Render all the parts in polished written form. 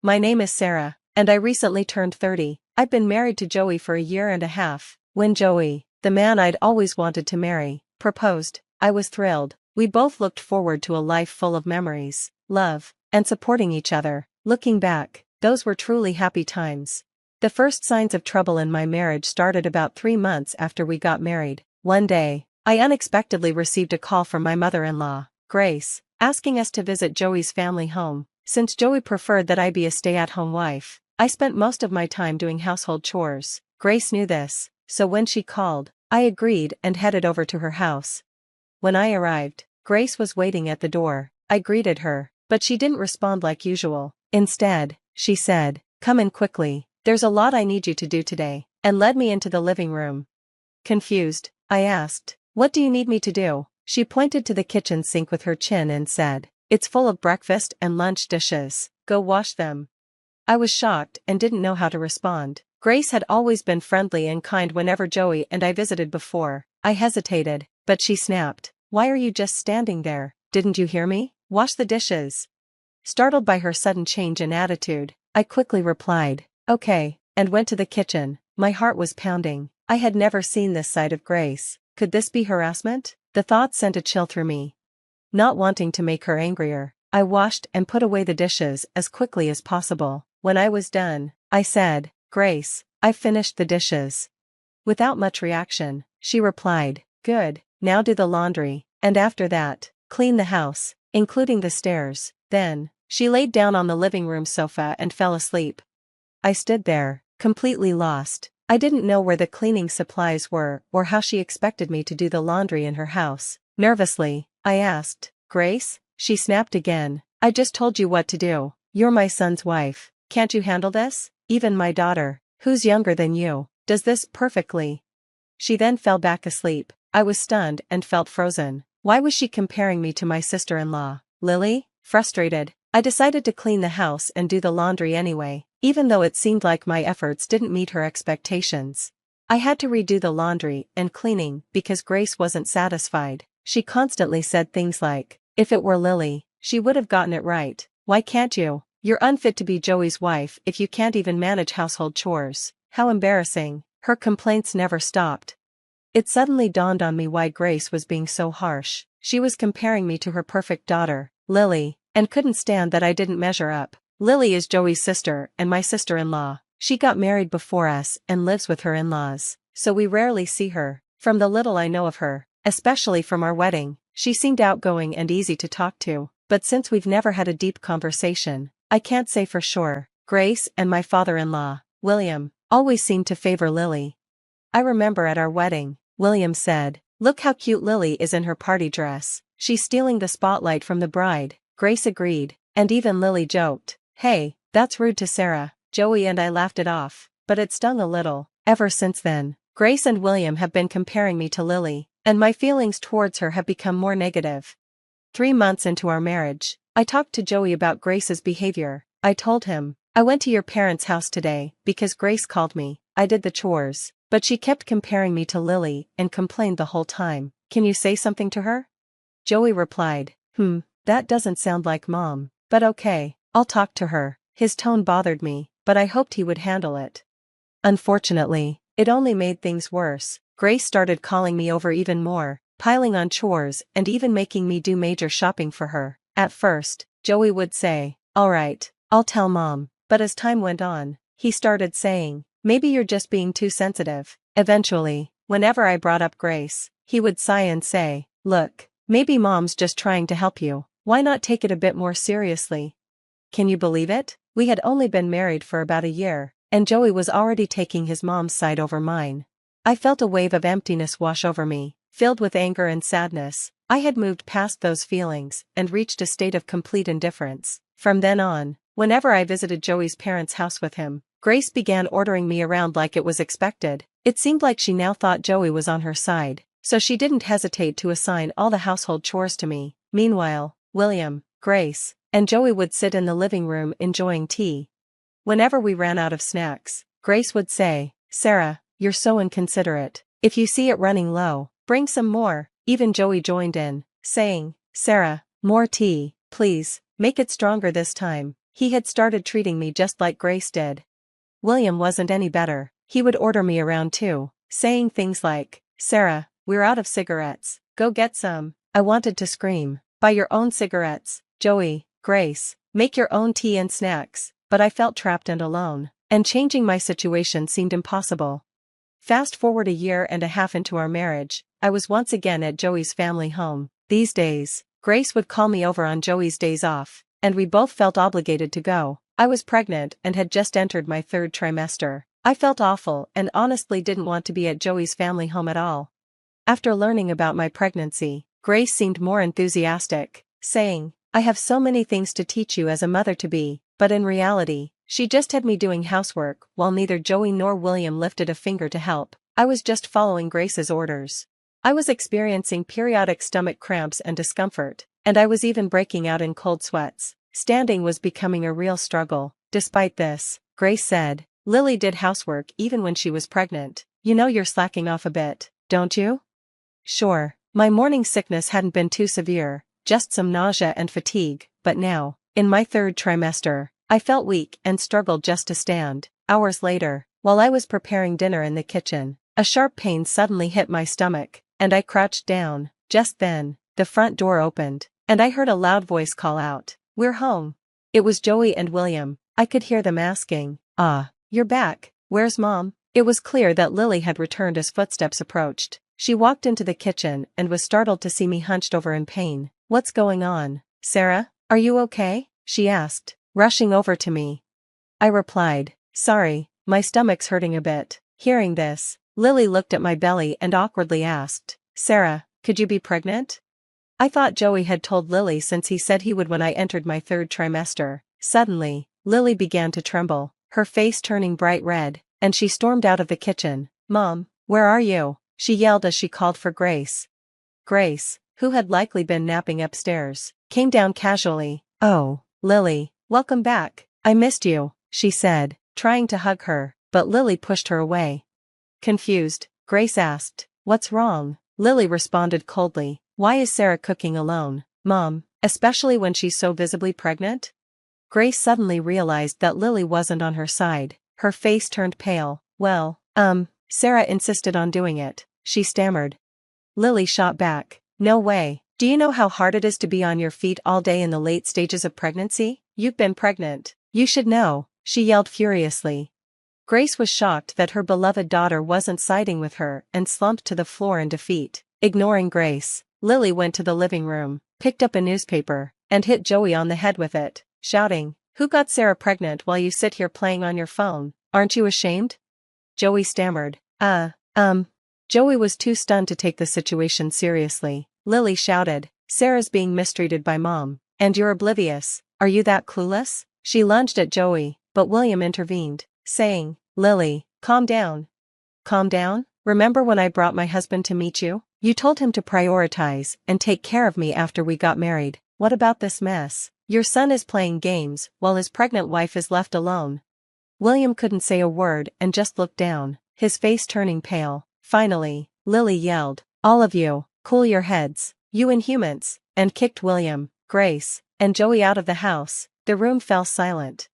My name is Sarah, and I recently turned 30. I've been married to Joey for a year and a half. When Joey, the man I'd always wanted to marry, proposed, I was thrilled. We both looked forward to a life full of memories, love, and supporting each other. Looking back, those were truly happy times. The first signs of trouble in my marriage started about 3 months after we got married. One day, I unexpectedly received a call from my mother-in-law, Grace, asking us to visit Joey's family home. Since Joey preferred that I be a stay-at-home wife, I spent most of my time doing household chores. Grace knew this, so when she called, I agreed and headed over to her house. When I arrived, Grace was waiting at the door. I greeted her, but she didn't respond like usual. Instead, she said, "Come in quickly, there's a lot I need you to do today," and led me into the living room. Confused, I asked, "What do you need me to do?" She pointed to the kitchen sink with her chin and said, "It's full of breakfast and lunch dishes, go wash them." I was shocked and didn't know how to respond. Grace had always been friendly and kind whenever Joey and I visited before. I hesitated, but she snapped, "Why are you just standing there? Didn't you hear me? Wash the dishes." Startled by her sudden change in attitude, I quickly replied, "Okay," and went to the kitchen. My heart was pounding. I had never seen this side of Grace. Could this be harassment? The thought sent a chill through me. Not wanting to make her angrier, I washed and put away the dishes as quickly as possible. When I was done, I said, "Grace, I've finished the dishes." Without much reaction, she replied, "Good, now do the laundry, and after that, clean the house, including the stairs." Then, she laid down on the living room sofa and fell asleep. I stood there, completely lost. I didn't know where the cleaning supplies were or how she expected me to do the laundry in her house. Nervously, I asked, "Grace?" She snapped again, "I just told you what to do. You're my son's wife. Can't you handle this? Even my daughter, who's younger than you, does this perfectly." She then fell back asleep. I was stunned and felt frozen. Why was she comparing me to my sister-in-law, Lily? Frustrated, I decided to clean the house and do the laundry anyway, even though it seemed like my efforts didn't meet her expectations. I had to redo the laundry and cleaning because Grace wasn't satisfied. She constantly said things like, "If it were Lily, she would have gotten it right. Why can't you? You're unfit to be Joey's wife if you can't even manage household chores." How embarrassing. Her complaints never stopped. It suddenly dawned on me why Grace was being so harsh. She was comparing me to her perfect daughter, Lily, and couldn't stand that I didn't measure up. Lily is Joey's sister and my sister-in-law. She got married before us and lives with her in-laws, so we rarely see her. From the little I know of her, especially from our wedding, she seemed outgoing and easy to talk to, but since we've never had a deep conversation, I can't say for sure. Grace and my father-in-law, William, always seemed to favor Lily. I remember at our wedding, William said, "Look how cute Lily is in her party dress. She's stealing the spotlight from the bride." Grace agreed, and even Lily joked, "Hey, that's rude to Sarah." Joey and I laughed it off, but it stung a little. Ever since then, Grace and William have been comparing me to Lily, and my feelings towards her have become more negative. 3 months into our marriage, I talked to Joey about Grace's behavior. I told him, "I went to your parents' house today because Grace called me. I did the chores, but she kept comparing me to Lily and complained the whole time. Can you say something to her?" Joey replied, That doesn't sound like Mom, but okay, I'll talk to her." His tone bothered me, but I hoped he would handle it. Unfortunately, it only made things worse. Grace started calling me over even more, piling on chores and even making me do major shopping for her. At first, Joey would say, "All right, I'll tell Mom," but as time went on, he started saying, "Maybe you're just being too sensitive." Eventually, whenever I brought up Grace, he would sigh and say, "Look, maybe Mom's just trying to help you. Why not take it a bit more seriously?" Can you believe it? We had only been married for about a year, and Joey was already taking his mom's side over mine. I felt a wave of emptiness wash over me, filled with anger and sadness. I had moved past those feelings and reached a state of complete indifference. From then on, whenever I visited Joey's parents' house with him, Grace began ordering me around like it was expected. It seemed like she now thought Joey was on her side, so she didn't hesitate to assign all the household chores to me. Meanwhile, William, Grace, and Joey would sit in the living room enjoying tea. Whenever we ran out of snacks, Grace would say, "Sarah, you're so inconsiderate. If you see it running low, bring some more." Even Joey joined in, saying, "Sarah, more tea, please, make it stronger this time." He had started treating me just like Grace did. William wasn't any better. He would order me around too, saying things like, "Sarah, we're out of cigarettes, go get some." I wanted to scream, "Buy your own cigarettes, Joey, Grace, make your own tea and snacks," but I felt trapped and alone, and changing my situation seemed impossible. Fast forward a year and a half into our marriage, I was once again at Joey's family home. These days, Grace would call me over on Joey's days off, and we both felt obligated to go. I was pregnant and had just entered my third trimester. I felt awful and honestly didn't want to be at Joey's family home at all. After learning about my pregnancy, Grace seemed more enthusiastic, saying, "I have so many things to teach you as a mother-to-be," but in reality, she just had me doing housework while neither Joey nor William lifted a finger to help. I was just following Grace's orders. I was experiencing periodic stomach cramps and discomfort, and I was even breaking out in cold sweats. Standing was becoming a real struggle. Despite this, Grace said, "Lily did housework even when she was pregnant. You know you're slacking off a bit, don't you?" Sure, my morning sickness hadn't been too severe, just some nausea and fatigue, but now, in my third trimester, I felt weak and struggled just to stand. Hours later, while I was preparing dinner in the kitchen, a sharp pain suddenly hit my stomach, and I crouched down. Just then, the front door opened, and I heard a loud voice call out, "We're home." It was Joey and William. I could hear them asking, "You're back, where's Mom?" It was clear that Lily had returned as footsteps approached. She walked into the kitchen and was startled to see me hunched over in pain. "What's going on, Sarah? Are you okay?" she asked, rushing over to me. I replied, "Sorry, my stomach's hurting a bit." Hearing this, Lily looked at my belly and awkwardly asked, "Sarah, could you be pregnant?" I thought Joey had told Lily since he said he would when I entered my third trimester. Suddenly, Lily began to tremble, her face turning bright red, and she stormed out of the kitchen. "Mom, where are you?" she yelled as she called for Grace. Grace, who had likely been napping upstairs, came down casually. "Oh, Lily, welcome back. I missed you," she said, trying to hug her, but Lily pushed her away. Confused, Grace asked, "What's wrong?" Lily responded coldly, "Why is Sarah cooking alone, Mom, especially when she's so visibly pregnant?" Grace suddenly realized that Lily wasn't on her side. Her face turned pale. "Well, Sarah insisted on doing it," she stammered. Lily shot back, "No way. Do you know how hard it is to be on your feet all day in the late stages of pregnancy? You've been pregnant. You should know," she yelled furiously. Grace was shocked that her beloved daughter wasn't siding with her and slumped to the floor in defeat. Ignoring Grace, Lily went to the living room, picked up a newspaper, and hit Joey on the head with it, shouting, "Who got Sarah pregnant while you sit here playing on your phone? Aren't you ashamed?" Joey stammered, Joey was too stunned to take the situation seriously. Lily shouted, "Sarah's being mistreated by Mom, and you're oblivious. Are you that clueless?" She lunged at Joey, but William intervened, saying, "Lily, calm down. Calm down? Remember when I brought my husband to meet you? You told him to prioritize and take care of me after we got married. What about this mess? Your son is playing games while his pregnant wife is left alone." William couldn't say a word and just looked down, his face turning pale. Finally, Lily yelled, "All of you, cool your heads, you inhumans," and kicked William, Grace, and Joey out of the house. The room fell silent.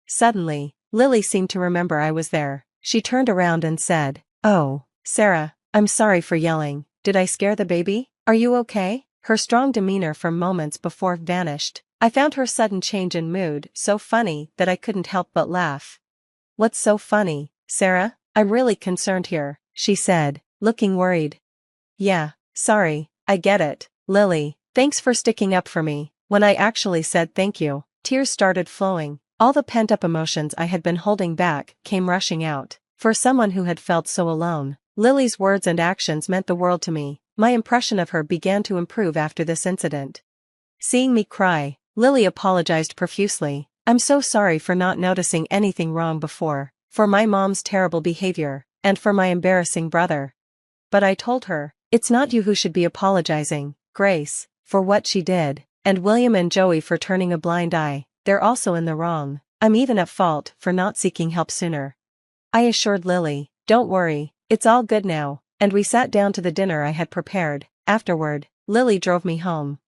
Suddenly, Lily seemed to remember I was there. She turned around and said, "Oh, Sarah, I'm sorry for yelling. Did I scare the baby? Are you okay?" Her strong demeanor from moments before vanished. I found her sudden change in mood so funny that I couldn't help but laugh. "What's so funny, Sarah? I'm really concerned here," she said, looking worried. "Yeah, sorry, I get it, Lily. Thanks for sticking up for me when I actually said thank you." Tears started flowing. All the pent-up emotions I had been holding back came rushing out. For someone who had felt so alone, Lily's words and actions meant the world to me. My impression of her began to improve after this incident. Seeing me cry, Lily apologized profusely. "I'm so sorry for not noticing anything wrong before, for my mom's terrible behavior, and for my embarrassing brother." But I told her, "It's not you who should be apologizing, Grace, for what she did, and William and Joey for turning a blind eye. They're also in the wrong. I'm even at fault for not seeking help sooner." I assured Lily, "Don't worry, it's all good now," and we sat down to the dinner I had prepared. Afterward, Lily drove me home.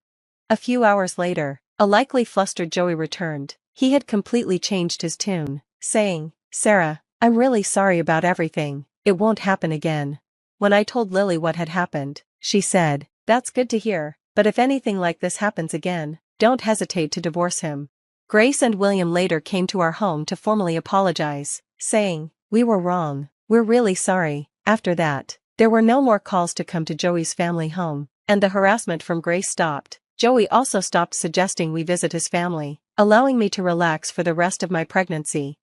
A few hours later, a likely flustered Joey returned. He had completely changed his tune, saying, "Sarah, I'm really sorry about everything, it won't happen again." When I told Lily what had happened, she said, "That's good to hear, but if anything like this happens again, don't hesitate to divorce him." Grace and William later came to our home to formally apologize, saying, "We were wrong, we're really sorry." After that, there were no more calls to come to Joey's family home, and the harassment from Grace stopped. Joey also stopped suggesting we visit his family, allowing me to relax for the rest of my pregnancy.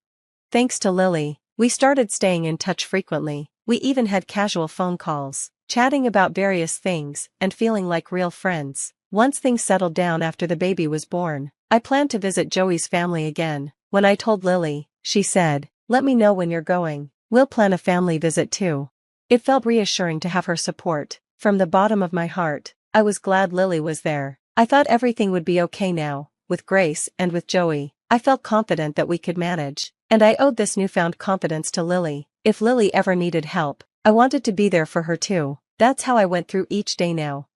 Thanks to Lily, we started staying in touch frequently. We even had casual phone calls, chatting about various things and feeling like real friends. Once things settled down after the baby was born, I planned to visit Joey's family again. When I told Lily, she said, "Let me know when you're going, we'll plan a family visit too." It felt reassuring to have her support. From the bottom of my heart, I was glad Lily was there. I thought everything would be okay now, with Grace and with Joey. I felt confident that we could manage, and I owed this newfound confidence to Lily. If Lily ever needed help, I wanted to be there for her too. That's how I went through each day now.